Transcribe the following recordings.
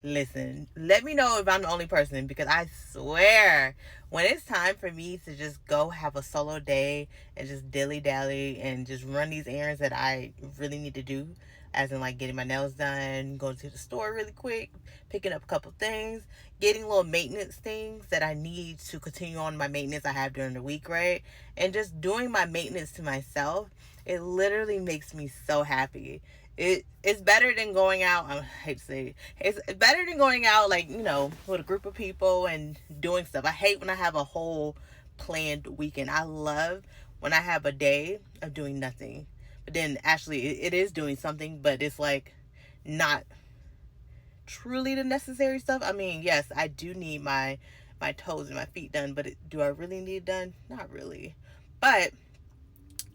Listen, let me know if I'm the only person, because I swear when it's time for me to just go have a solo day and just dilly-dally and just run these errands that I really need to do, as in like getting my nails done, going to the store really quick, picking up a couple things, getting little maintenance things that I need to continue on my maintenance I have during the week, right? And just doing my maintenance to myself, it literally makes me so happy. It's better than going out. I hate to say it's better than going out, like, with a group of people and doing stuff. I hate when I have a whole planned weekend. I love when I have a day of doing nothing, but then actually it is doing something, but it's like not truly the necessary stuff. I mean, yes, I do need my toes and my feet done, but do I really need it done? Not really. But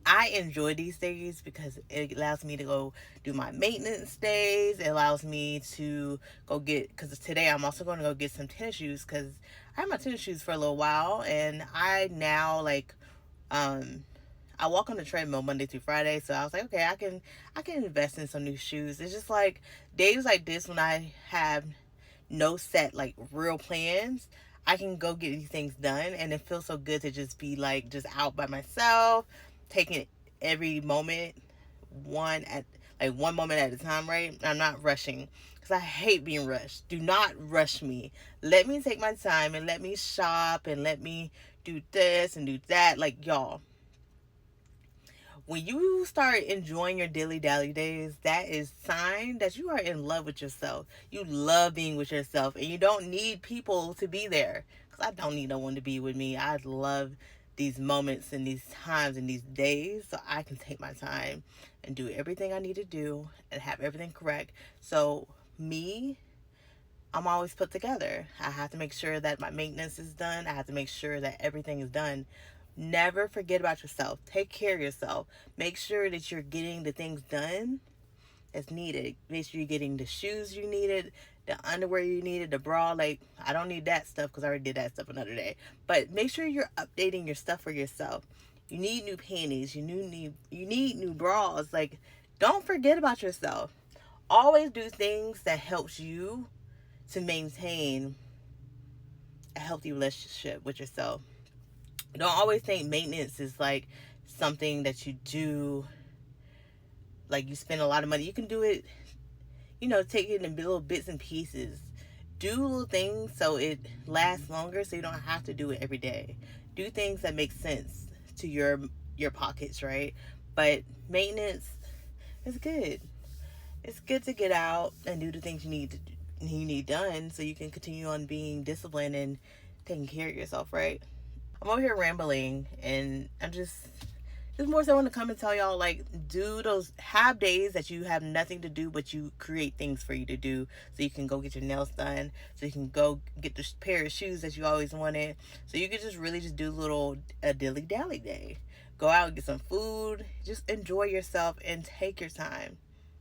I enjoy these days because it allows me to go do my maintenance days. It allows me to go get, because today I'm also going to go get some tennis shoes, because I had my tennis shoes for a little while, and I now I walk on the treadmill Monday through Friday, so I was like, okay, I can invest in some new shoes. It's just like days like this when I have no set like real plans, I can go get these things done, and it feels so good to just be like just out by myself, taking every moment one moment at a time, right? I'm not rushing, because I hate being rushed. Do not rush me. Let me take my time and let me shop and let me do this and do that. Like, y'all, when you start enjoying your dilly-dally days, that is sign that you are in love with yourself. You love being with yourself, and you don't need people to be there, because I don't need no one to be with me. I love these moments and these times and these days, so I can take my time and do everything I need to do and have everything correct. So me, I'm always put together. I have to make sure that my maintenance is done. I have to make sure that everything is done. Never forget about yourself. Take care of yourself. Make sure that you're getting the things done that's needed. Make sure you're getting the shoes you needed, the underwear you needed, the bra. Like, I don't need that stuff because I already did that stuff another day. But make sure you're updating your stuff for yourself. You need new panties. You need new bras. Like, don't forget about yourself. Always do things that helps you to maintain a healthy relationship with yourself. Don't always think maintenance is like something that you do, like you spend a lot of money. You can do it, take it in little bits and pieces. Do little things so it lasts longer, so you don't have to do it every day. Do things that make sense to your pockets, right? But maintenance is good. It's good to get out and do the things you need done, so you can continue on being disciplined and taking care of yourself, right? I'm over here rambling, and I'm just more so want to come and tell y'all, like, have days that you have nothing to do, but you create things for you to do, so you can go get your nails done, so you can go get the pair of shoes that you always wanted, so you can just really just do a dilly-dally day. Go out and get some food. Just enjoy yourself and take your time.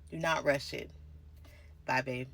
Do not rush it. Bye, babe.